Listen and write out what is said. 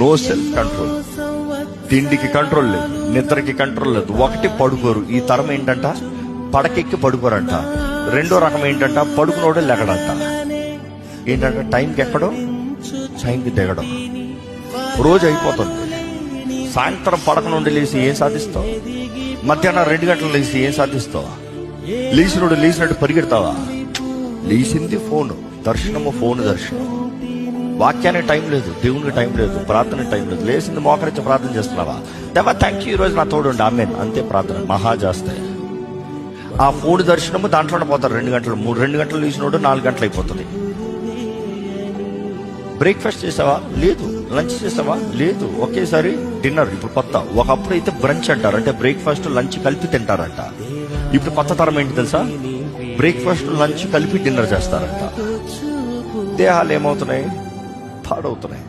No self control. తిండికి control లేదు, నిద్రకి కంట్రోల్ లేదు. ఒకటి పడుకోరు. ఈ తరం ఏంటంట, పడకెక్కి పడుకోరంట. రెండో రకం ఏంటంట, పడుకునోడే లెగడంట. ఏంటంటే టైంకి ఎక్కడో టైంకి దిగడం. రోజు అయిపోతుంది. సాయంత్రం పడక నుండి లేచి ఏం సాధిస్తావు? మధ్యాహ్నం 2 గంటలు లేచి ఏం సాధిస్తావు? లేచినట్టు పరిగెడతావా? లేచింది ఫోను, దర్శనము ఫోను దర్శనం. వాక్యానికి టైం లేదు, దేవునికి టైం లేదు, ప్రార్థనకి టైం లేదు. లేచింది మోకరించి ప్రార్థన చేస్తున్నావా? దేవా థ్యాంక్ యూ, ఈ రోజు నా తోడుండి, ఆమేన్, అంతే ప్రార్థన. మహా చేస్తే ఆ ఫోను దర్శనము దాంట్లోనే పోతారు. 2 గంటలు 2 గంటలు లేచినోడు 4 గంటలు అయిపోతుంది. బ్రేక్ఫాస్ట్ చేసావా? లేదు. లంచ్ చేసావా? లేదు. ఒకేసారి డిన్నర్. ఇప్పుడు కొత్త. ఒకప్పుడు అయితే బ్రంచ్ అంటారు, అంటే బ్రేక్ఫాస్ట్ లంచ్ కలిపి తింటారంట. ఇప్పుడు కొత్త తరం ఏంటి తెలుసా? బ్రేక్ఫాస్ట్ లంచ్ కలిపి డిన్నర్ చేస్తారంట. దేహాలు ఏమవుతున్నాయి? పాడవుతున్నాయి.